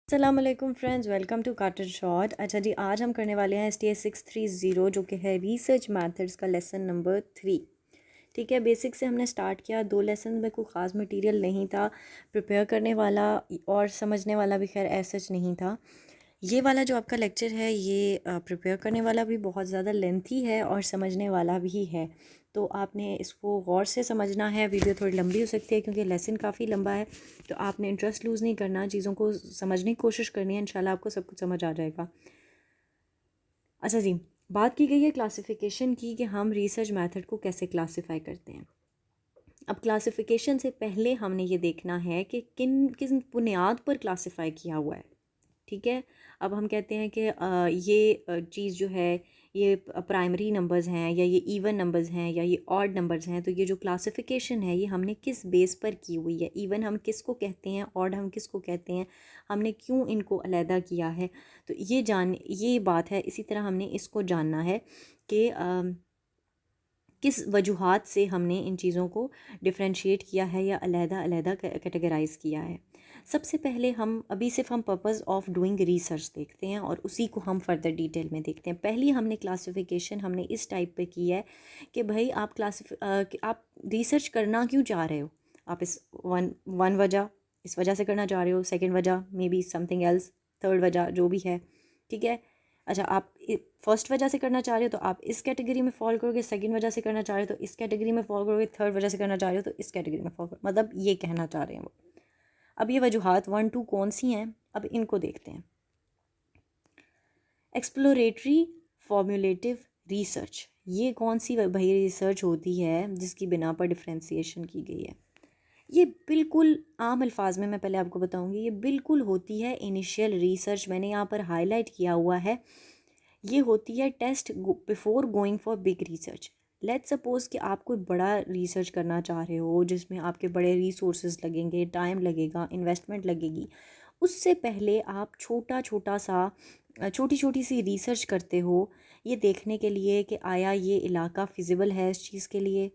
अस्सलाम वालेकुम friends, welcome to carton shot. अच्छा जी, आज हम करने वाले हैं STS 630 जो कि है रिसर्च मैथड्स का लेसन नंबर 3। ठीक है, बेसिक से हमने स्टार्ट किया। 2 लेसन में कोई ख़ास मटेरियल नहीं था प्रिपेयर करने वाला और समझने वाला भी, खैर ऐसा सच नहीं था। ये वाला जो आपका लेक्चर है ये प्रिपेयर करने वाला भी बहुत ज़्यादा लेंथी है और समझने वाला भी है, तो आपने इसको गौर से समझना है। वीडियो थोड़ी लंबी हो सकती है क्योंकि लेसन काफ़ी लंबा है, तो आपने इंटरेस्ट लूज़ नहीं करना, चीज़ों को समझने की कोशिश करनी है। इंशाल्लाह आपको सब कुछ समझ आ जाएगा। अच्छा जी, बात की गई है क्लासिफिकेशन की कि हम रिसर्च मेथड को कैसे क्लासिफाई करते हैं। अब क्लासिफिकेशन से पहले हमने ये देखना है कि किन किन बुनियाद पर क्लासिफाई किया हुआ है। ठीक है, अब हम कहते हैं कि ये चीज़ जो है ये प्राइमरी नंबर्स हैं या ये इवन नंबर्स हैं या ये ऑड नंबर्स हैं, तो ये जो क्लासिफिकेशन है ये हमने किस बेस पर की हुई है। इवन हम किसको कहते हैं, ऑड हम किसको कहते हैं, हमने क्यों इनको अलहदा किया है, तो ये बात है। इसी तरह हमने इसको जानना है कि किस वजूहात से हमने इन चीज़ों को डिफ़रेंशिएट किया है या अलहदा-अलहदा कैटेगराइज़ किया है। सबसे पहले हम पर्पस ऑफ डूइंग रिसर्च देखते हैं और उसी को हम फर्दर डिटेल में देखते हैं। पहली हमने क्लासिफिकेशन हमने इस टाइप पे की है कि भाई आप रिसर्च करना क्यों चाह रहे हो। आप इस वन वन वजह इस वजह से करना चाह रहे हो, सेकंड वजह may be something else, third वजह जो भी है। ठीक है, अच्छा आप फर्स्ट वजह से करना चाह रहे हो तो आप इस कैटेगरी में फॉल करोगे, सेकंड वजह से करना चाह रहे हो तो इस कैटेगरी में फॉल करोगे, थर्ड वजह से करना चाह रहे हो तो इस कैटेगरी में फॉल करोगे, मतलब ये कहना चाह रहे हैं वो। अब ये वजूहात 1 2 कौन सी हैं, अब इनको देखते हैं। एक्सप्लोरेटरी फॉर्मूलेटिव रिसर्च, ये कौन सी भाई रिसर्च होती है जिसकी बिना पर डिफ्रेंसिएशन की गई है। ये बिल्कुल आम अल्फाज में मैं पहले आपको बताऊंगी, ये बिल्कुल होती है इनिशियल रिसर्च। मैंने यहाँ पर हाईलाइट किया हुआ है, ये होती है test before going for big research. Let's suppose कि आप कोई बड़ा रिसर्च करना चाह रहे हो जिसमें आपके बड़े रिसोर्सेज लगेंगे, टाइम लगेगा, इन्वेस्टमेंट लगेगी। उससे पहले आप छोटा छोटा सा छोटी छोटी सी रिसर्च करते हो, ये देखने के लिए कि आया ये इलाका फिजिबल है इस चीज़ के लिए,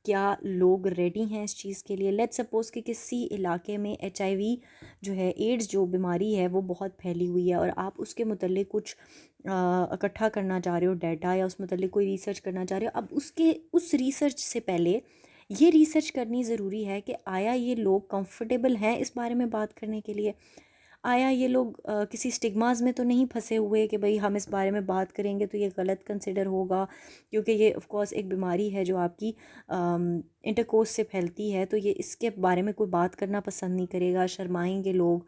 क्या लोग रेडी हैं इस चीज़ के लिए। लेट्स सपोज़ कि किसी इलाके में HIV जो है, एड्स जो बीमारी है वो बहुत फैली हुई है और आप उसके मुतल्लिक कुछ इकट्ठा करना चाह रहे हो डाटा, या उस मुतल्लिक कोई रिसर्च करना चाह रहे हो। अब उस रिसर्च से पहले ये रिसर्च करनी ज़रूरी है कि आया ये लोग कंफर्टेबल हैं इस बारे में बात करने के लिए, आया ये लोग किसी स्टिग्मास में तो नहीं फंसे हुए कि भाई हम इस बारे में बात करेंगे तो ये गलत कंसिडर होगा, क्योंकि ये ऑफ कोर्स एक बीमारी है जो आपकी इंटरकोर्स से फैलती है, तो ये इसके बारे में कोई बात करना पसंद नहीं करेगा, शर्माएंगे लोग,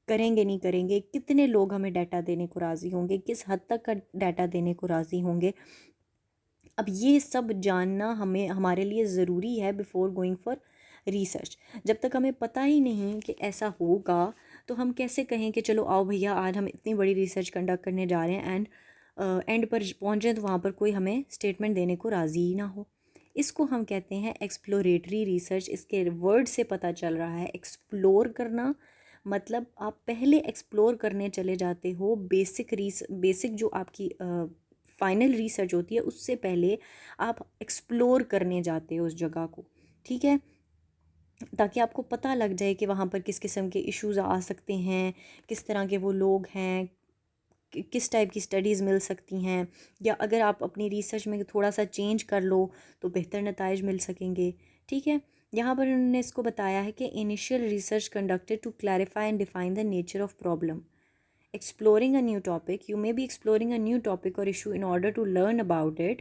करेंगे नहीं करेंगे। कितने लोग हमें डाटा देने को राज़ी होंगे, किस हद तक का डाटा देने को राज़ी होंगे, अब ये सब जानना हमें हमारे लिए ज़रूरी है बिफ़ोर गोइंग फॉर रिसर्च। जब तक हमें पता ही नहीं कि ऐसा होगा तो हम कैसे कहें कि चलो आओ भैया आज हम इतनी बड़ी रिसर्च कंडक्ट करने जा रहे हैं, एंड पर पहुँच जाए तो वहाँ पर कोई हमें स्टेटमेंट देने को राज़ी ही ना हो। इसको हम कहते हैं एक्सप्लोरेटरी रिसर्च। इसके वर्ड से पता चल रहा है एक्सप्लोर करना, मतलब आप पहले एक्सप्लोर करने चले जाते हो। बेसिक जो आपकी फाइनल रिसर्च होती है उससे पहले आप एक्सप्लोर करने जाते हो उस जगह को। ठीक है, ताकि आपको पता लग जाए कि वहाँ पर किस किस्म के इश्यूज़ आ सकते हैं, किस तरह के वो लोग हैं, किस टाइप की स्टडीज़ मिल सकती हैं, या अगर आप अपनी रिसर्च में थोड़ा सा चेंज कर लो तो बेहतर नताइज मिल सकेंगे। ठीक है, यहाँ पर उन्होंने इसको बताया है कि initial research conducted to clarify and define the nature of problem. Exploring a new topic, you may be exploring a new topic or issue in order to learn about it.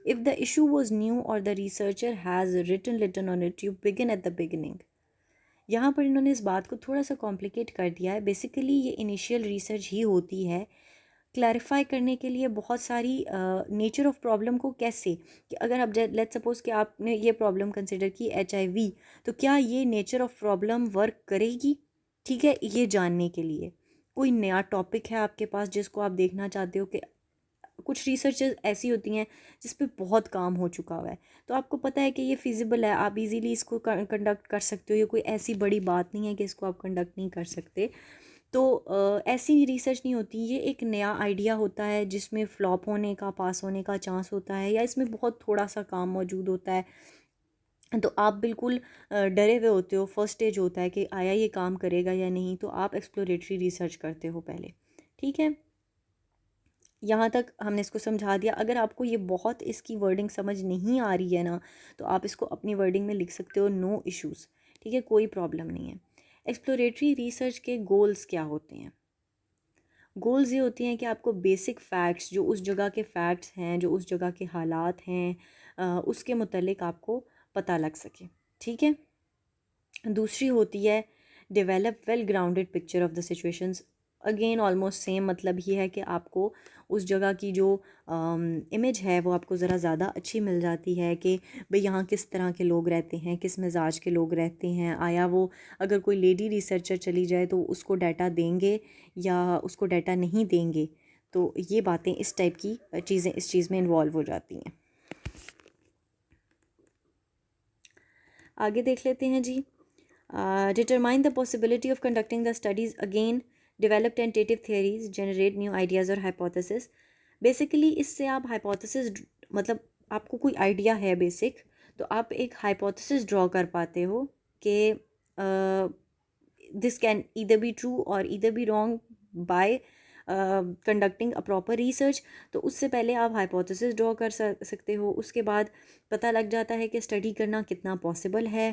If the issue was new or the researcher has written on it, you begin at the beginning. यहाँ पर इन्होंने इस बात को थोड़ा सा complicate कर दिया है। बेसिकली ये इनिशियल रिसर्च ही होती है क्लैरिफाई करने के लिए बहुत सारी नेचर ऑफ प्रॉब्लम को, कैसे कि अगर आप लेट्स सपोज कि आपने ये प्रॉब्लम कंसिडर की HIV, तो क्या ये नेचर ऑफ प्रॉब्लम वर्क करेगी। ठीक है, ये जानने के लिए कोई नया टॉपिक है आपके पास जिसको आप देखना चाहते हो कि कुछ रिसर्चेस ऐसी होती हैं जिस पे बहुत काम हो चुका हुआ है, तो आपको पता है कि ये फिजिबल है, आप इजीली इसको कंडक्ट कर सकते हो, ये कोई ऐसी बड़ी बात नहीं है कि इसको आप कंडक्ट नहीं कर सकते। तो ऐसी रिसर्च नहीं होती, ये एक नया आइडिया होता है जिसमें फ्लॉप होने का, पास होने का चांस होता है, या इसमें बहुत थोड़ा सा काम मौजूद होता है, तो आप बिल्कुल डरे हुए होते हो, फर्स्ट स्टेज होता है कि आया ये काम करेगा या नहीं, तो आप एक्सप्लोरेटरी रिसर्च करते हो पहले। ठीक है, यहाँ तक हमने इसको समझा दिया। अगर आपको ये बहुत इसकी वर्डिंग समझ नहीं आ रही है ना, तो आप इसको अपनी वर्डिंग में लिख सकते हो, नो इश्यूज़। ठीक है, कोई प्रॉब्लम नहीं है। एक्सप्लोरेटरी रिसर्च के गोल्स क्या होते हैं? गोल्स ये होती हैं कि आपको बेसिक फ़ैक्ट्स, जो उस जगह के फ़ैक्ट्स हैं, जो उस जगह के हालात हैं, उसके मुतल्लिक आपको पता लग सके। ठीक है, दूसरी होती है develop well grounded picture of the situations. Again almost same मतलब ये है कि आपको उस जगह की जो इमेज है वो आपको ज़रा ज़्यादा अच्छी मिल जाती है कि भाई यहाँ किस तरह के लोग रहते हैं, किस मिजाज के लोग रहते हैं। आया वो अगर कोई लेडी रिसर्चर चली जाए तो उसको डाटा देंगे या उसको डाटा नहीं देंगे। तो ये बातें, इस टाइप की चीज़ें इस चीज़ में इन्वॉल्व हो जाती हैं। आगे देख लेते हैं जी। Determine the possibility of conducting the studies. Again, develop tentative theories, generate new ideas or hypothesis. Basically इससे आप hypothesis, मतलब आपको कोई idea है basic, तो आप एक hypothesis draw कर पाते हो कि this can either be true or either be wrong by conducting a proper research. तो उससे पहले आप हाइपोथेसिस ड्रॉ कर सकते हो। उसके बाद पता लग जाता है कि स्टडी करना कितना पॉसिबल है।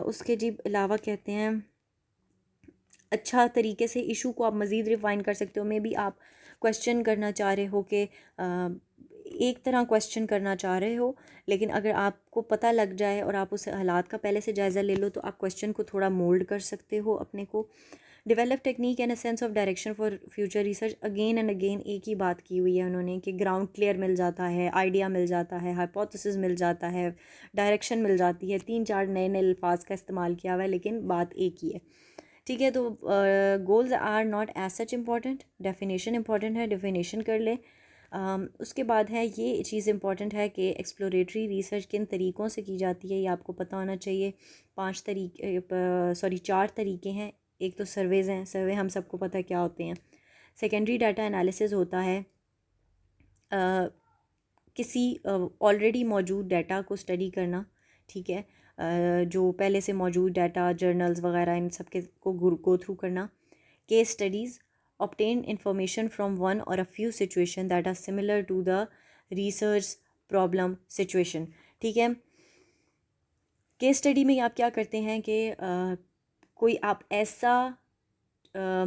उसके जी अलावा कहते हैं अच्छा तरीके से इशू को आप मज़ीद रिफ़ाइन कर सकते हो। मे बी आप क्वेश्चन करना चाह रहे हो कि एक तरह क्वेश्चन करना चाह रहे हो, लेकिन अगर आपको पता लग जाए और आप उस हालात का पहले से जायज़ा ले लो तो आप क्वेश्चन को थोड़ा मोल्ड कर सकते हो अपने को। Develop technique and a sense of direction for future research. Again and again एक ही बात की हुई है उन्होंने कि ग्राउंड क्लियर मिल जाता है, आइडिया मिल जाता है, हाइपोथेसिस मिल जाता है, डायरेक्शन मिल जाती है। 3-4 नए नए अल्फाज का इस्तेमाल किया हुआ है, लेकिन बात एक ही है। ठीक है, तो goals are not as such important, definition important है, डेफिनेशन कर ले। उसके बाद है ये चीज़ इम्पॉर्टेंट है कि एक्सप्लोरेटरी रिसर्च किन तरीक़ों से की जाती है, ये आपको पता होना चाहिए। 4 तरीके हैं। एक तो सर्वेज़ हैं, सर्वे हम सबको पता है क्या होते हैं। सेकेंडरी डाटा एनालिसिस होता है किसी ऑलरेडी मौजूद डाटा को स्टडी करना। ठीक है, जो पहले से मौजूद डाटा, जर्नल्स वगैरह, इन सब के को गो थ्रू करना। Case studies obtain information from one or a few situation that are similar to the research problem situation। ठीक है, केस स्टडी में आप क्या करते हैं कि कोई आप ऐसा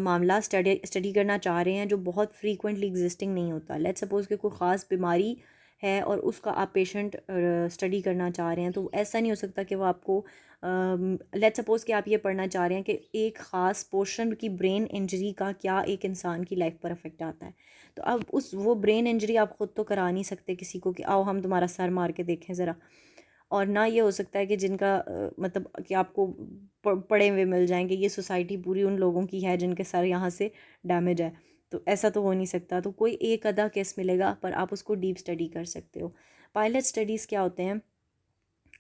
मामला स्टडी करना चाह रहे हैं जो बहुत फ्रीक्वेंटली एग्जिस्टिंग नहीं होता। लेट्स सपोज़ कि कोई ख़ास बीमारी है और उसका आप पेशेंट स्टडी करना चाह रहे हैं, तो ऐसा नहीं हो सकता कि वो आपको लेट्स सपोज़ कि आप ये पढ़ना चाह रहे हैं कि एक ख़ास पोर्शन की ब्रेन इंजरी का क्या एक इंसान की लाइफ पर अफेक्ट आता है। तो अब वो ब्रेन इंजरी आप ख़ुद तो करा नहीं सकते किसी को कि आओ हम तुम्हारा सर मार के देखें ज़रा। और ना ये हो सकता है कि जिनका मतलब कि आपको पड़े हुए मिल जाएंगे, ये सोसाइटी पूरी उन लोगों की है जिनके सर यहाँ से डैमेज है। तो ऐसा तो हो नहीं सकता। तो कोई एक आधा केस मिलेगा पर आप उसको डीप स्टडी कर सकते हो। पायलट स्टडीज़ क्या होते हैं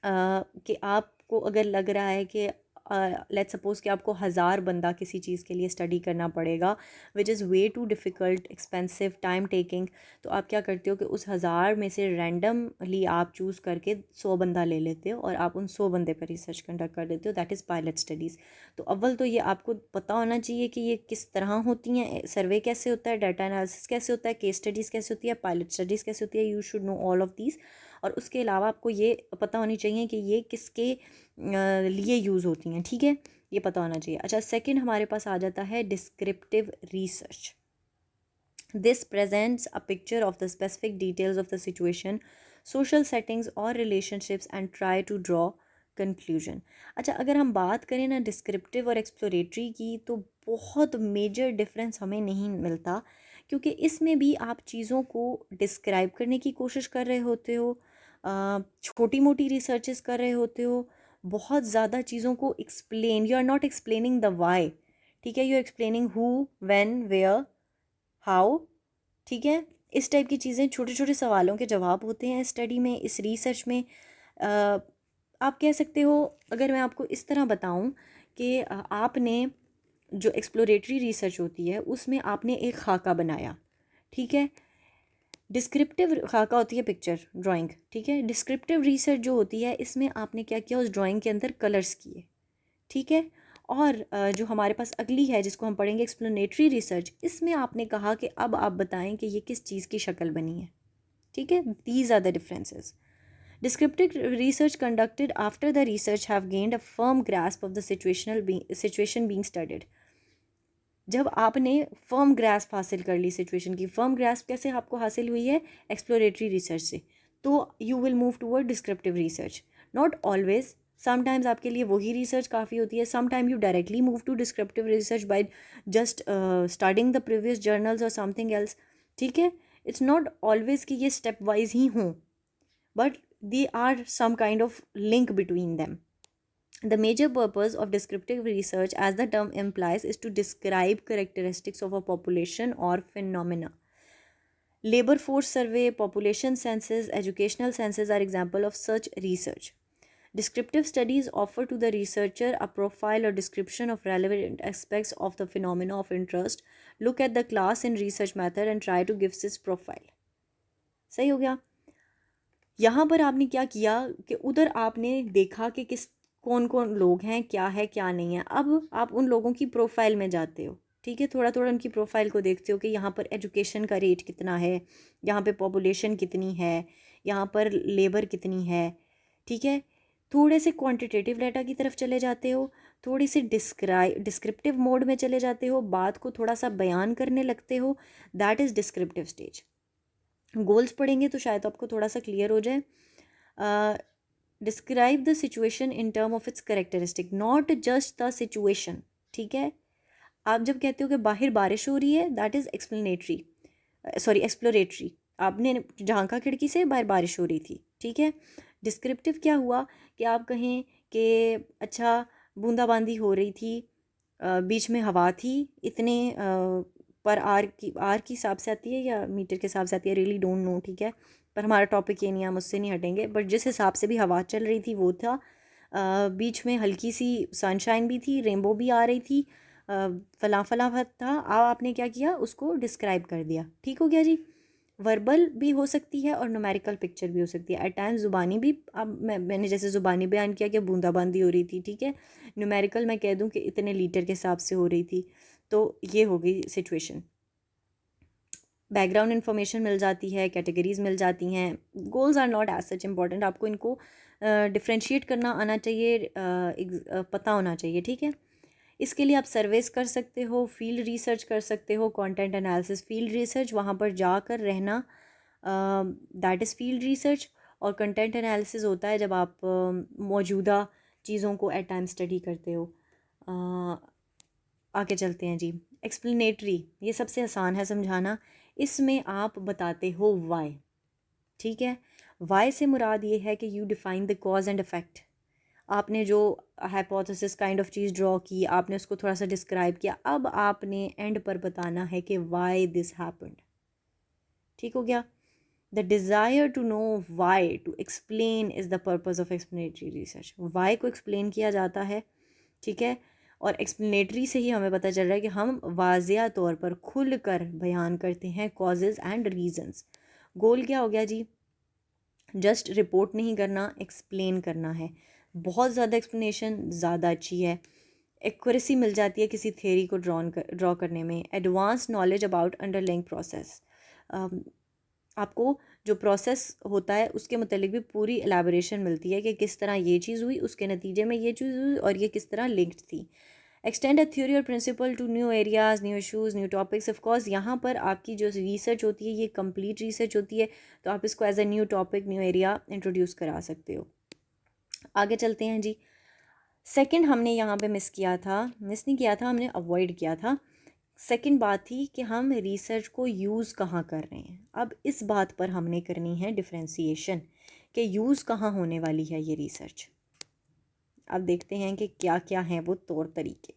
कि आपको अगर लग रहा है कि लेट्स सपोज़ कि आपको 1000 बंदा किसी चीज़ के लिए स्टडी करना पड़ेगा, which is way too difficult, expensive, time taking. तो आप क्या करते हो कि उस 1000 में से रैंडमली आप चूज़ करके 100 बंदा ले लेते हो और आप उन 100 बंदे पर रिसर्च कंडक्ट कर देते हो। That is pilot studies. तो अव्वल तो ये आपको पता होना चाहिए कि ये किस तरह होती हैं, सर्वे कैसे होता है, डाटा एनालिसिस कैसे होता है, केस स्टडीज़ कैसे होती है, पायलट स्टडीज़ कैसे होती है। You should know all of these. और उसके अलावा आपको ये पता होनी चाहिए कि ये किसके लिए यूज़ होती हैं। ठीक है, ये पता होना चाहिए। अच्छा, सेकंड हमारे पास आ जाता है descriptive research. This presents a picture of the specific details of the situation, social settings और relationships and try to draw conclusion. अच्छा, अगर हम बात करें ना डिस्क्रिप्टिव और एक्सप्लोरेटरी की, तो बहुत मेजर डिफरेंस हमें नहीं मिलता, क्योंकि इसमें भी आप चीज़ों को डिस्क्राइब करने की कोशिश कर रहे होते हो, छोटी मोटी रिसर्चेस कर रहे होते हो, बहुत ज़्यादा चीज़ों को explain, you are not explaining the why. ठीक है, you are explaining who, when, where, how. ठीक है, इस टाइप की चीज़ें, छोटे छोटे सवालों के जवाब होते हैं स्टडी में, इस रिसर्च में। आप कह सकते हो, अगर मैं आपको इस तरह बताऊं कि आपने जो एक्सप्लोरेटरी रिसर्च होती है उसमें आपने एक खाका बनाया। ठीक है, डिस्क्रिप्टिव का होती है पिक्चर ड्राइंग, ठीक है। डिस्क्रिप्टिव रिसर्च जो होती है इसमें आपने क्या किया, उस ड्राइंग के अंदर कलर्स किए, ठीक है। और जो हमारे पास अगली है जिसको हम पढ़ेंगे एक्सप्लेनेटरी रिसर्च, इसमें आपने कहा कि अब आप बताएं कि ये किस चीज़ की शक्ल बनी है, ठीक है। These are the differences. Descriptive research conducted after the research have gained a firm grasp of the situation being studied. जब आपने फर्म ग्रास्प हासिल कर ली सिचुएशन की, फर्म ग्रास्प कैसे आपको हासिल हुई है, एक्सप्लोरेटरी रिसर्च से, तो you will move toward descriptive research. Not always, sometimes आपके लिए वही रिसर्च काफ़ी होती है, sometime you directly move to descriptive research by just studying the previous journals और समथिंग एल्स, ठीक है। इट्स नॉट ऑलवेज कि ये स्टेप वाइज ही हों, but they are some kind of link between them. The major purpose of descriptive research, as the term implies, is to describe characteristics of a population or phenomena. Labor force survey, population census, educational census are example of such research. Descriptive studies offer to the researcher a profile or description of relevant aspects of the phenomena of interest. Look at the class in research method and try to give this profile. सही हो गया। यहाँ पर आपने क्या किया कि उधर आपने देखा कि किस कौन कौन लोग हैं, क्या है क्या नहीं है। अब आप उन लोगों की प्रोफाइल में जाते हो, ठीक है, थोड़ा थोड़ा उनकी प्रोफाइल को देखते हो कि यहाँ पर एजुकेशन का रेट कितना है, यहाँ पे पॉपुलेशन कितनी है, यहाँ पर लेबर कितनी है, ठीक है। थोड़े से क्वांटिटेटिव डाटा की तरफ चले जाते हो, थोड़ी सी डिस्क्रिप्टिव मोड में चले जाते हो, बात को थोड़ा सा बयान करने लगते हो, that is descriptive stage. Goals पढ़ेंगे तो शायद आपको थोड़ा सा क्लियर हो जाए। Describe the situation in term of its characteristic, not just the situation, ठीक है। आप जब कहते हो कि बाहर बारिश हो रही है, that is explanatory, sorry exploratory, आपने झांका खिड़की से बाहर बारिश हो रही थी, ठीक है। डिस्क्रिप्टिव क्या हुआ कि आप कहें कि अच्छा बूंदाबांदी हो रही थी, बीच में हवा थी, इतने पर आर की हिसाब से आती है या मीटर के हिसाब से आती है, रियली डोंट नो, ठीक है। पर हमारा टॉपिक ये नहीं है, हम उससे नहीं हटेंगे। बट जिस हिसाब से भी हवा चल रही थी वो था, बीच में हल्की सी सनशाइन भी थी, रेनबो भी आ रही थी, फला फला था। अब आपने क्या किया, उसको डिस्क्राइब कर दिया, ठीक हो गया जी। वर्बल भी हो सकती है और न्यूमेरिकल पिक्चर भी हो सकती है, एट टाइम्स ज़ुबानी भी। अब मैंने जैसे ज़ुबानी बयान किया कि बूंदाबांदी हो रही थी, ठीक है। न्यूमेरिकल मैं कह दूं कि इतने लीटर के हिसाब से हो रही थी, तो ये हो गई सिचुएशन। बैकग्राउंड इन्फॉर्मेशन मिल जाती है, कैटेगरीज मिल जाती हैं। Goals are not as such important, आपको इनको डिफ्रेंशिएट करना आना चाहिए, पता होना चाहिए, ठीक है। इसके लिए आप सर्वेस कर सकते हो, फील्ड रिसर्च कर सकते हो, कंटेंट एनालिसिस, फील्ड रिसर्च वहाँ पर जाकर रहना, दैट इज़ फील्ड रिसर्च। और कंटेंट एनालिसिस होता है जब आप मौजूदा चीज़ों को एट टाइम स्टडी करते हो। आगे चलते हैं जी। एक्सप्लेनेटरी, ये सबसे आसान है समझाना। इसमें आप बताते हो वाई, ठीक है। वाई से मुराद ये है कि you define the cause and effect. आपने जो hypothesis kind of cheese draw की, आपने उसको थोड़ा सा डिस्क्राइब किया, अब आपने एंड पर बताना है कि वाई दिस हैपेंड, ठीक हो गया। The desire to know why to explain is the purpose of explanatory research. Why को एक्सप्लेन किया जाता है, ठीक है। और एक्सप्लेनेटरी से ही हमें पता चल रहा है कि हम वाज़िया तौर पर खुल कर बयान करते हैं कॉजेज़ एंड रीजंस। गोल क्या हो गया जी, जस्ट रिपोर्ट नहीं करना, एक्सप्लेन करना है। बहुत ज़्यादा एक्सप्लेनेशन ज़्यादा अच्छी है, एक्यूरेसी मिल जाती है किसी थ्योरी को ड्रॉ करने में। Advance knowledge about underlying process, आपको जो प्रोसेस होता है उसके मतलब भी पूरी एलैबोरेशन मिलती है कि किस तरह ये चीज़ हुई, उसके नतीजे में ये चीज़ हुई और ये किस तरह लिंक्ड थी। एक्सटेंड अ थ्योरी और principle to new areas, new issues, new topics. Of course यहाँ पर आपकी जो रिसर्च होती है ये कंप्लीट रिसर्च होती है, तो आप इसको as a new topic, new area introduce करा सकते हो। आगे चलते हैं जी। सेकंड हमने यहाँ पे मिस किया था, मिस नहीं किया था, हमने अवॉइड किया था। सेकंड बात थी कि हम रिसर्च को यूज़ कहाँ कर रहे हैं। अब इस बात पर हमने करनी है डिफ्रेंसिएशन कि यूज़ कहाँ होने वाली है ये रिसर्च। अब देखते हैं कि क्या क्या हैं वो तौर तरीके।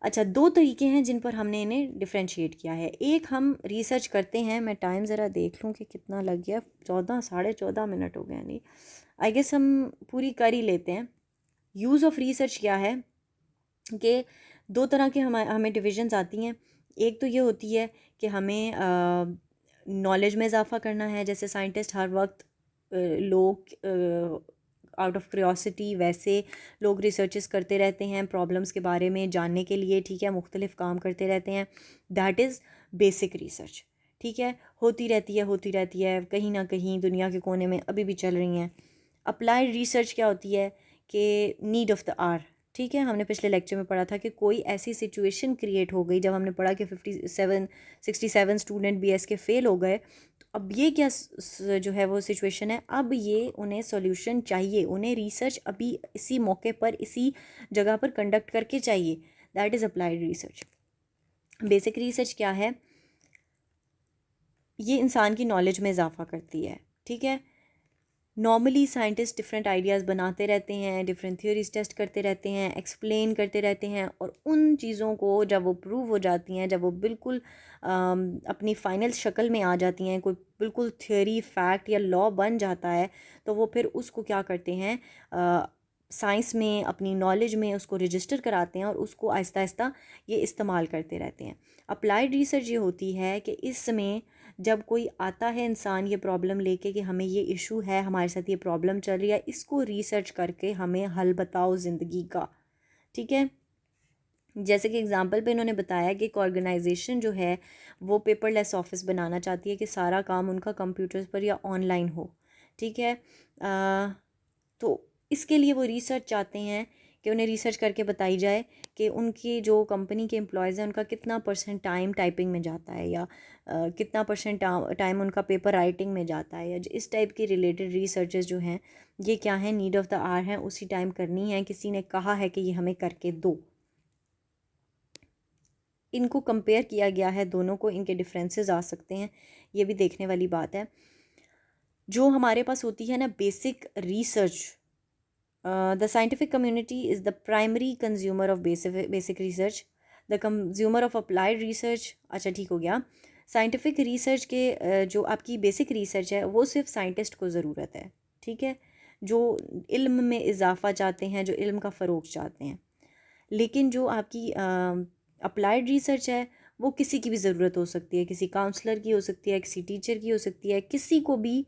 अच्छा, दो तरीके हैं जिन पर हमने इन्हें डिफ्रेंशिएट किया है। एक, हम रिसर्च करते हैं, मैं टाइम ज़रा देख लूँ कि कितना लग गया, 14 साढ़े 14 मिनट हो गए। नहीं, आई गेस हम पूरी कर ही लेते हैं। यूज़ ऑफ रिसर्च क्या है कि दो तरह के हमें डिविजन्स आती हैं। एक तो ये होती है कि हमें नॉलेज में इजाफा करना है, जैसे साइंटिस्ट हर वक्त लोग आउट ऑफ क्यूरियोसिटी वैसे लोग रिसर्चेस करते रहते हैं प्रॉब्लम्स के बारे में जानने के लिए, ठीक है, मुख्तलिफ काम करते रहते हैं। दैट इज़ बेसिक रिसर्च, ठीक है, होती रहती है कहीं ना कहीं दुनिया के कोने में अभी भी चल रही हैं। अप्लाइड रिसर्च क्या होती है कि नीड ऑफ द आर, ठीक है, हमने पिछले लेक्चर में पढ़ा था कि कोई ऐसी सिचुएशन क्रिएट हो गई जब हमने पढ़ा कि 67 स्टूडेंट BS के फ़ेल हो गए। तो अब ये क्या जो है वो सिचुएशन है, अब ये उन्हें सॉल्यूशन चाहिए, उन्हें रिसर्च अभी इसी मौके पर इसी जगह पर कंडक्ट करके चाहिए। That is applied research. Basic research क्या है? ये इंसान की नॉलेज में इजाफा करती है, ठीक है। नॉर्मली साइंटिस्ट डिफरेंट आइडियाज़ बनाते रहते हैं, डिफरेंट थ्योरीज टेस्ट करते रहते हैं, एक्सप्लेन करते रहते हैं, और उन चीज़ों को जब वो प्रूव हो जाती हैं, जब वो बिल्कुल अपनी फ़ाइनल शक्ल में आ जाती हैं, कोई बिल्कुल थ्योरी फैक्ट या लॉ बन जाता है, तो वो फिर उसको क्या करते हैं, साइंस में अपनी नॉलेज में उसको रजिस्टर कराते हैं और उसको आहिस्ता आहिस्ता ये इस्तेमाल करते रहते हैं। अप्लाइड रिसर्च ये होती है कि इसमें जब कोई आता है इंसान ये प्रॉब्लम लेके कि हमें ये इशू है, हमारे साथ ये प्रॉब्लम चल रही है, इसको रिसर्च करके हमें हल बताओ ज़िंदगी का, ठीक है। जैसे कि एग्जांपल पे इन्होंने बताया कि एक ऑर्गेनाइजेशन जो है वो पेपरलेस ऑफिस बनाना चाहती है कि सारा काम उनका कंप्यूटर्स पर या ऑनलाइन हो, ठीक है। तो इसके लिए वो रिसर्च चाहते हैं कि उन्हें रिसर्च करके बताई जाए कि उनकी जो कंपनी के एम्प्लॉयज़ हैं उनका कितना % टाइम टाइपिंग में जाता है, या कितना % टाइम उनका पेपर राइटिंग में जाता है, या इस टाइप की रिलेटेड रिसर्चेस जो हैं ये क्या है, नीड ऑफ़ द आवर हैं, उसी टाइम करनी है, किसी ने कहा है कि ये हमें करके दो। इनको कंपेयर किया गया है दोनों को, इनके डिफरेंसेस आ सकते हैं, ये भी देखने वाली बात है। जो हमारे पास होती है ना basic research, the scientific community is the primary consumer of basic research, the consumer of applied research. अच्छा ठीक हो गया। साइंटिफिक रिसर्च के जो आपकी बेसिक रिसर्च है वो सिर्फ साइंटिस्ट को ज़रूरत है, ठीक है, जो इल्म में इजाफा चाहते हैं, जो इल्म का फ़रोग चाहते हैं। लेकिन जो आपकी अप्लाइड रिसर्च है वो किसी की भी ज़रूरत हो सकती है, किसी काउंसलर की हो सकती है, किसी टीचर की हो सकती है, किसी को भी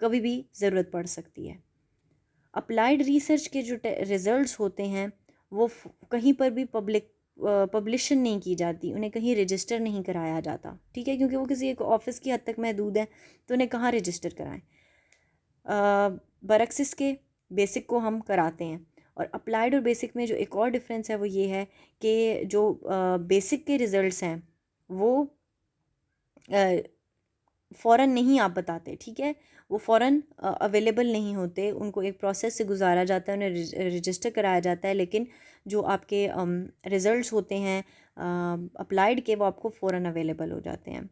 कभी भी ज़रूरत पड़ सकती है। अप्लाइड रिसर्च के जो रिज़ल्ट्स होते हैं वो कहीं पर भी पब्लिशन नहीं की जाती, उन्हें कहीं रजिस्टर नहीं कराया जाता, ठीक है, क्योंकि वो किसी एक ऑफिस की हद तक महदूद है, तो उन्हें कहाँ रजिस्टर कराएं। बरक्स के बेसिक को हम कराते हैं। और अप्लाइड और बेसिक में जो एक और डिफरेंस है वो ये है कि जो बेसिक के रिज़ल्ट्स हैं वो फ़ौरन नहीं आप बताते, ठीक है, वो फ़ौरन अवेलेबल नहीं होते, उनको एक प्रोसेस से गुजारा जाता है, उन्हें रजिस्टर कराया जाता है। लेकिन जो आपके रिज़ल्ट्स होते हैं अप्लाइड के, वो आपको फ़ौरन अवेलेबल हो जाते हैं।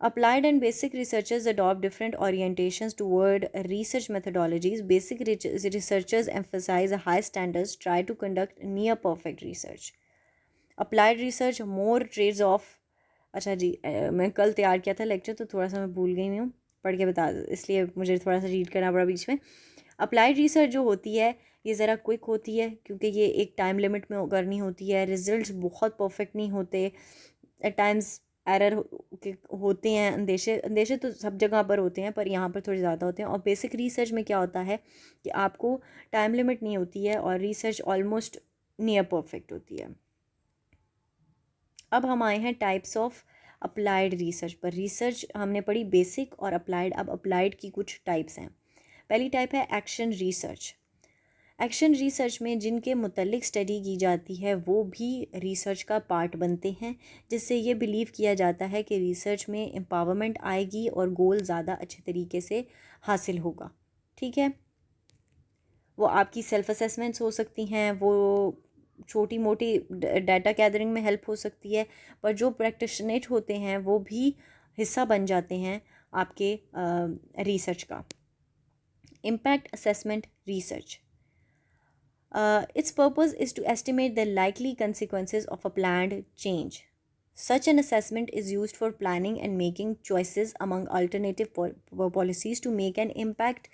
Applied and basic researchers adopt different orientations toward research methodologies. Basic researchers emphasize high standards, try to conduct near perfect research. Applied research more trades off. अच्छा जी, मैं कल तैयार किया था लेक्चर तो थोड़ा सा मैं भूल गई हूँ, पढ़ के बता, इसलिए मुझे थोड़ा सा रीड करना पड़ा बीच में। अप्लाइड रिसर्च जो होती है ये ज़रा क्विक होती है, क्योंकि ये एक टाइम लिमिट में करनी होती है, रिजल्ट्स बहुत परफेक्ट नहीं होते, एट टाइम्स एरर होते हैं, अंदेशे अंदेशे तो सब जगह पर होते हैं पर यहाँ पर थोड़े ज़्यादा होते हैं। और बेसिक रिसर्च में क्या होता है कि आपको टाइम लिमिट नहीं होती है और रिसर्च ऑलमोस्ट नियर परफेक्ट होती है। अब हम आए हैं टाइप्स ऑफ अप्लाइड रिसर्च पर। रिसर्च हमने पढ़ी बेसिक और अप्लाइड, अब अप्लाइड की कुछ टाइप्स हैं। पहली टाइप है एक्शन रिसर्च। एक्शन रिसर्च में जिनके मुतल्लिक स्टडी की जाती है वो भी रिसर्च का पार्ट बनते हैं, जिससे ये बिलीव किया जाता है कि रिसर्च में एम्पावरमेंट आएगी और गोल ज़्यादा अच्छे तरीके से हासिल होगा, ठीक है। वो आपकी सेल्फ असेसमेंट्स हो सकती हैं, वो छोटी मोटी डाटा गैदरिंग में हेल्प हो सकती है, पर जो प्रैक्टिशनर होते हैं वो भी हिस्सा बन जाते हैं आपके रिसर्च का। Impact assessment research, its purpose is to estimate the likely consequences of a planned change. Such an assessment is used for planning and making choices among alternative policies to make an impact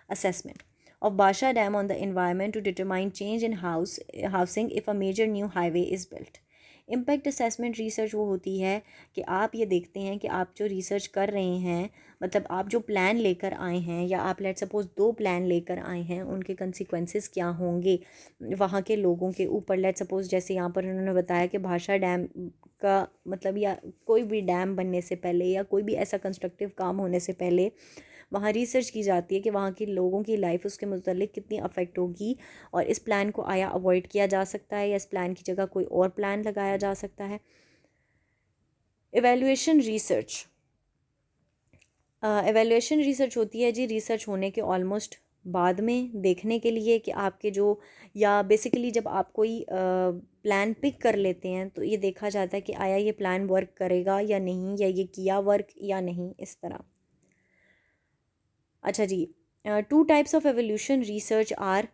assessment of Basha Dam on the environment to determine change in housing if a major new highway is built. Impact assessment research वो होती है कि आप ये देखते हैं कि आप जो रिसर्च कर रहे हैं, मतलब आप जो प्लान लेकर आए हैं, या आप लेट सपोज 2 प्लान लेकर आए हैं, उनके कंसिक्वेंसेस क्या होंगे वहाँ के लोगों के ऊपर। लेट सपोज जैसे यहाँ पर उन्होंने बताया कि भाषा डैम का मतलब, या कोई भी डैम बनने से पहले या कोई भी ऐसा कंस्ट्रक्टिव काम होने से पहले वहाँ रिसर्च की जाती है कि वहाँ के लोगों की लाइफ उसके मुतालिक कितनी अफेक्ट होगी, और इस प्लान को आया अवॉइड किया जा सकता है या इस प्लान की जगह कोई और प्लान लगाया जा सकता है। एवेल्युएशन रिसर्च, एवेल्युएशन रिसर्च होती है जी रिसर्च होने के ऑलमोस्ट बाद में, देखने के लिए कि आपके जो, या बेसिकली जब आप कोई प्लान पिक कर लेते हैं तो ये देखा जाता है कि आया ये प्लान वर्क करेगा या नहीं, या ये किया वर्क या नहीं, इस तरह। अच्छा जी, 2 types of evolution research are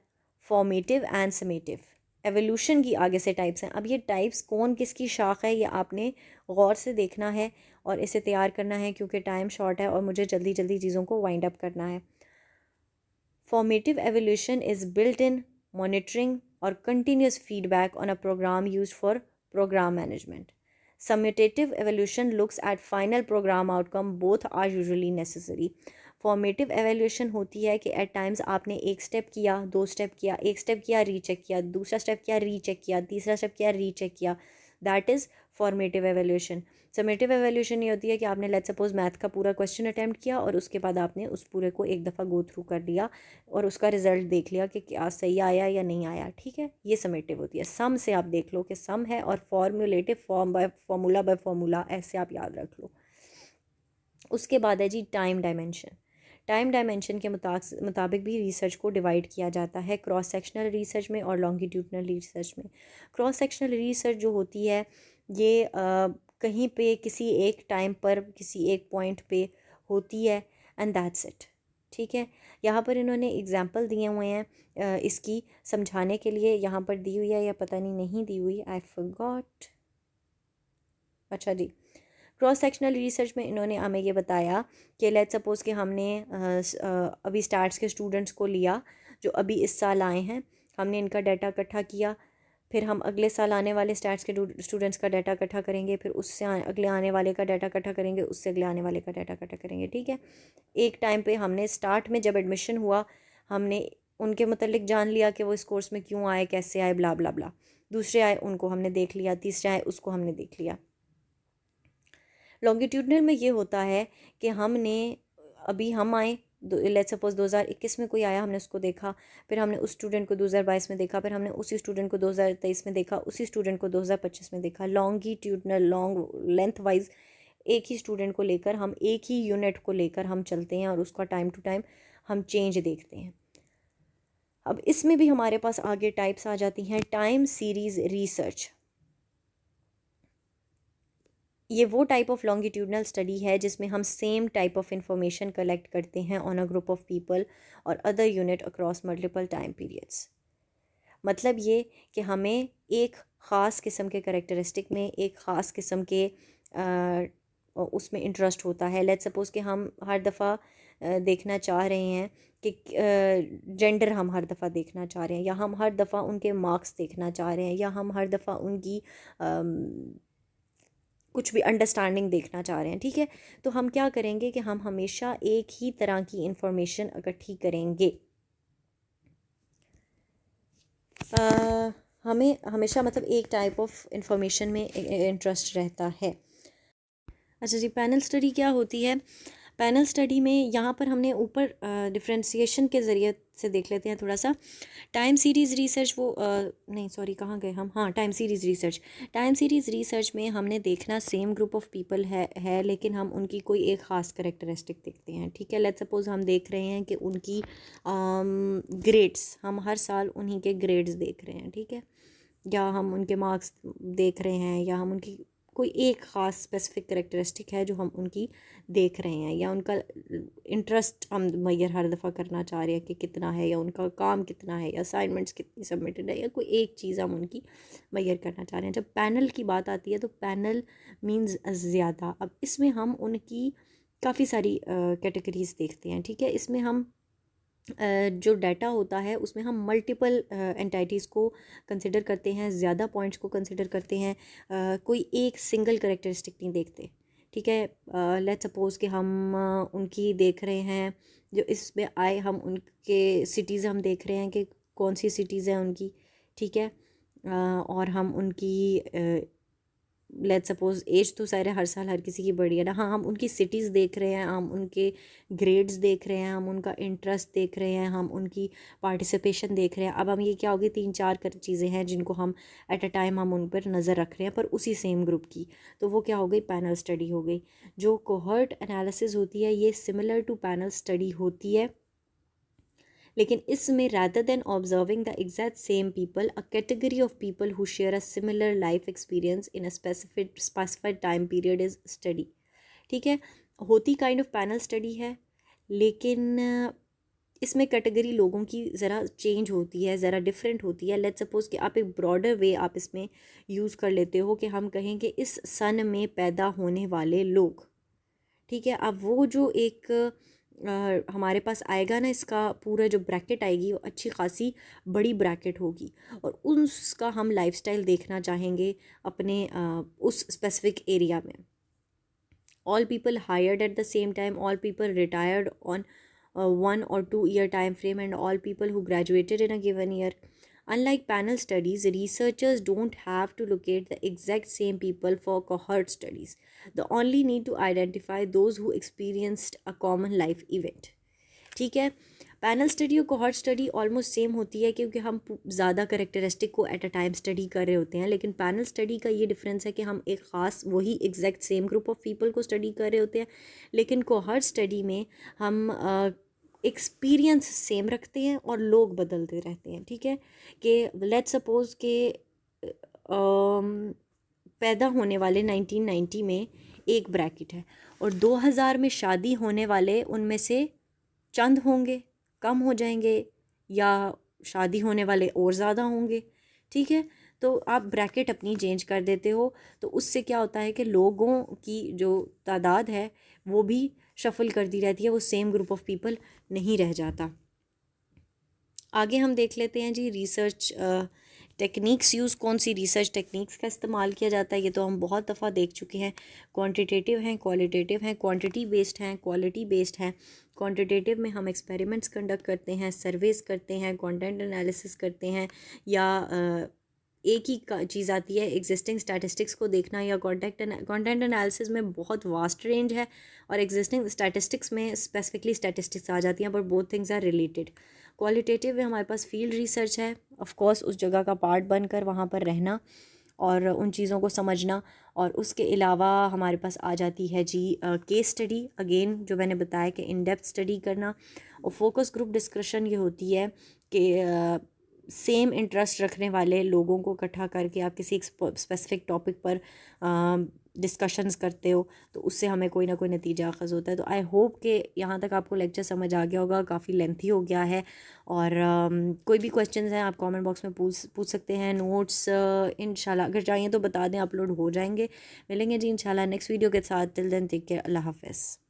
formative and summative. Evolution की आगे से टाइप्स हैं। अब ये टाइप्स कौन किसकी शाख है ये आपने गौर से देखना है और इसे तैयार करना है, क्योंकि टाइम शॉर्ट है और मुझे जल्दी जल्दी चीज़ों को वाइंड अप करना है। Formative evaluation is built in monitoring और continuous feedback on a program use for program management. Summative evaluation looks at final program outcome, both are usually necessary. Formative evaluation होती है कि एट टाइम्स आपने एक step किया, 2 step किया, एक step किया रीचेक किया, दूसरा स्टेप किया रीचेक किया, तीसरा स्टेप किया रीचेक किया, that is formative evaluation. Summative evaluation ये होती है कि आपने लेट सपोज मैथ का पूरा क्वेश्चन अटैम्प्ट किया और उसके बाद आपने उस पूरे को एक दफ़ा गो थ्रू कर लिया और उसका रिजल्ट देख लिया कि क्या सही आया या नहीं आया, ठीक है, ये समेटिव होती है। सम से आप देख लो कि सम है, और फॉर्मूलेटिव फॉर्म बाय फॉर्मूला ऐसे आप याद रख लो। उसके बाद है जी टाइम डायमेंशन। टाइम डायमेंशन के मुताबिक भी रिसर्च को डिवाइड किया जाता है क्रॉस सेक्शनल रिसर्च में और लॉन्गिट्यूडनल रिसर्च में। क्रॉस सेक्शनल रिसर्च जो होती है ये कहीं पे किसी एक टाइम पर किसी एक पॉइंट पे होती है, एंड दैट्स इट, ठीक है। यहाँ पर इन्होंने एग्जांपल दिए हुए हैं इसकी समझाने के लिए, यहाँ पर दी हुई है या पता नहीं दी हुई, आई फॉरगॉट। अच्छा जी, क्रॉस सेक्शनल रिसर्च में इन्होंने हमें ये बताया कि लेट्स सपोज़ कि हमने अभी स्टार्स के स्टूडेंट्स को लिया जो अभी इस साल आए हैं, हमने इनका डाटा इकट्ठा किया, फिर हम अगले साल आने वाले स्टार्स के स्टूडेंट्स का डाटा इकट्ठा करेंगे, फिर उससे अगले आने वाले का डाटा इकट्ठा करेंगे, उससे अगले आने वाले का डाटा इकट्ठा करेंगे, ठीक है। एक टाइम पे हमने स्टार्ट में जब एडमिशन हुआ हमने उनके मतलब जान लिया कि वो इस कोर्स में क्यों आए, कैसे आए, ब्ला ब्ला ब्ला। दूसरे आए उनको हमने देख लिया, तीसरे आए उसको हमने देख लिया। लॉन्गिट्यूडनल में ये होता है कि हमने अभी हम आए, लेट्स सपोज 2021 में कोई आया, हमने उसको देखा, फिर हमने उस स्टूडेंट को 2022 में देखा, फिर हमने उसी स्टूडेंट को 2023 में देखा, उसी स्टूडेंट को 2025 में देखा। लॉन्गिट्यूडनल लॉन्ग लेंथ वाइज एक ही स्टूडेंट को लेकर हम एक ही यूनिट को लेकर हम चलते हैं और उसका टाइम टू टाइम हम चेंज देखते हैं। अब इसमें भी हमारे पास आगे टाइप्स आ जाती हैं। टाइम सीरीज़ रिसर्च, ये वो टाइप ऑफ लॉन्गिट्यूडनल स्टडी है जिसमें हम same type of information collect करते हैं on a group of people और other unit across multiple time periods. मतलब ये कि हमें एक ख़ास किस्म के करेक्टरिस्टिक में एक ख़ास किस्म के उसमें इंटरेस्ट होता है। लेट्स सपोज़ कि हम हर दफ़ा देखना चाह रहे हैं कि जेंडर हम हर दफ़ा देखना चाह रहे हैं, या हम हर दफ़ा उनके मार्क्स देखना चाह रहे हैं, या हम हर दफ़ा उनकी कुछ भी अंडरस्टैंडिंग देखना चाह रहे हैं, ठीक है। तो हम क्या करेंगे कि हम हमेशा एक ही तरह की इंफॉर्मेशन इकट्ठी करेंगे। हमें हमेशा मतलब एक टाइप ऑफ इंफॉर्मेशन में इंटरेस्ट रहता है। अच्छा जी, पैनल स्टडी क्या होती है? पैनल स्टडी में यहाँ पर हमने ऊपर डिफ्रेंसिएशन के ज़रिए से देख लेते हैं थोड़ा सा। टाइम सीरीज़ रिसर्च वो नहीं सॉरी कहाँ गए हम, हाँ time series research. Time series research में हमने देखना सेम ग्रुप ऑफ पीपल है लेकिन हम उनकी कोई एक ख़ास करेक्टरिस्टिक देखते हैं, ठीक है। लेट्स सपोज़ हम देख रहे हैं कि उनकी ग्रेड्स, हम हर साल उन्हीं के ग्रेड्स देख रहे हैं, ठीक है, या हम उनके मार्क्स देख रहे हैं, या हम उनकी कोई एक ख़ास स्पेसिफिक करेक्टरिस्टिक है जो हम उनकी देख रहे हैं, या उनका इंटरेस्ट हम मैयर हर दफ़ा करना चाह रहे हैं कि कितना है, या उनका काम कितना है, या असाइनमेंट्स कितनी सबमिटेड है, या कोई एक चीज़ हम उनकी मैयर करना चाह रहे हैं। जब पैनल की बात आती है तो पैनल मीन्स ज़्यादा। अब इसमें हम उनकी काफ़ी सारी कैटेगरीज़ देखते हैं, ठीक है। इसमें हम जो डाटा होता है उसमें हम मल्टीपल एंटिटीज़ को कंसिडर करते हैं, ज़्यादा पॉइंट्स को कंसिडर करते हैं, कोई एक सिंगल करेक्टरिस्टिक नहीं देखते। ठीक है, लेट्स सपोज़ कि हम उनकी देख रहे हैं, जो इसमें आए हम उनके सिटीज़ हम देख रहे हैं कि कौन सी सिटीज़ हैं उनकी। ठीक है, और हम उनकी लेट्स सपोज एज तो सारे हर साल हर किसी की बढ़ी है ना, हाँ हम उनकी सिटीज़ देख रहे हैं, हम उनके ग्रेड्स देख रहे हैं, हम उनका इंटरेस्ट देख रहे हैं, हम उनकी पार्टिसिपेशन देख रहे हैं। अब हम ये क्या होगी, 3-4 चीज़ें हैं जिनको हम एट अ टाइम हम उन पर नज़र रख रहे हैं, पर उसी सेम ग्रुप की। तो वो क्या हो गई, पैनल स्टडी हो गई। जो कोहर्ट एनालिसिस होती है ये सिमिलर टू पैनल स्टडी होती है, लेकिन इसमें rather than observing the exact same people, a category of people who share a similar life experience in a specified time period is study। ठीक है, होती काइंड ऑफ पैनल स्टडी है, लेकिन इसमें कैटेगरी लोगों की ज़रा चेंज होती है, ज़रा डिफरेंट होती है। लेट्स सपोज़ कि आप एक ब्रॉडर वे आप इसमें यूज़ कर लेते हो कि हम कहें कि इस सन में पैदा होने वाले लोग। ठीक है, अब वो जो एक हमारे पास आएगा ना, इसका पूरा जो ब्रैकेट आएगी वो अच्छी खासी बड़ी ब्रैकेट होगी, और उसका हम लाइफस्टाइल देखना चाहेंगे अपने उस स्पेसिफिक एरिया में। All people hired at the same time, all people retired on 1 or 2 year time frame, and all people who graduated in a given year। Unlike panel studies, researchers don't have to locate the exact same people for cohort studies. They only need to identify those who experienced a common life event। ठीक है, panel study और cohort study almost same होती है, क्योंकि हम ज़्यादा characteristic को at a time study कर रहे होते हैं। लेकिन पैनल स्टडी का ये डिफरेंस है कि हम एक ख़ास वही exact same group of people को स्टडी कर रहे होते हैं, लेकिन कोहॉर्ट स्टडी में हम एक्सपीरियंस सेम रखते हैं और लोग बदलते रहते हैं। ठीक है, कि लेट्स सपोज़ के पैदा होने वाले 1990 में एक ब्रैकेट है, और 2000 में शादी होने वाले उनमें से चंद होंगे, कम हो जाएंगे, या शादी होने वाले और ज़्यादा होंगे। ठीक है, तो आप ब्रैकेट अपनी चेंज कर देते हो, तो उससे क्या होता है कि लोगों की जो तादाद है वो भी शफल कर दी रहती है, वो सेम ग्रुप ऑफ पीपल नहीं रह जाता। आगे हम देख लेते हैं जी, रिसर्च टेक्निक्स यूज़, कौन सी रिसर्च टेक्निक्स का इस्तेमाल किया जाता है, ये तो हम बहुत दफ़ा देख चुके हैं। क्वांटिटेटिव हैं, क्वालिटेटिव हैं, क्वांटिटी बेस्ड हैं, क्वालिटी बेस्ड हैं। क्वांटिटेटिव में हम एक्सपेरिमेंट्स कंडक्ट करते हैं, सर्वेस करते हैं, कंटेंट एनालिसिस करते हैं, या एक ही चीज़ आती है एग्जिस्टिंग स्टैटिस्टिक्स को देखना, या कंटेंट एनालिसिस में बहुत वास्ट रेंज है, और एग्जिस्टिंग स्टैटिस्टिक्स में स्पेसिफिकली स्टैटिस्टिक्स आ जाती हैं, but both things are related. Qualitative में हमारे पास फील्ड रिसर्च है, ऑफ कोर्स उस जगह का पार्ट बनकर वहाँ पर रहना और उन चीज़ों को समझना, और उसके अलावा हमारे पास आ जाती है जी केस स्टडी, अगेन जो मैंने बताया कि इन डेप्थ स्टडी करना। और फोकस ग्रुप डिस्कशन ये होती है कि सेम इंटरेस्ट रखने वाले लोगों को इकट्ठा करके आप किसी एक स्पेसिफिक टॉपिक पर डिस्कशंस करते हो, तो उससे हमें कोई ना कोई नतीजा अखज़ होता है। तो आई होप कि यहाँ तक आपको लेक्चर समझ आ गया होगा, काफ़ी लेंथी हो गया है, और कोई भी क्वेश्चंस हैं आप कमेंट बॉक्स में पूछ सकते हैं। नोट्स इंशाल्लाह अगर चाहिए तो बता दें, अपलोड हो जाएंगे। मिलेंगे जी इंशाल्लाह नेक्स्ट वीडियो के साथ। टिल देन टेक केयर, अल्लाह हाफ़िज़।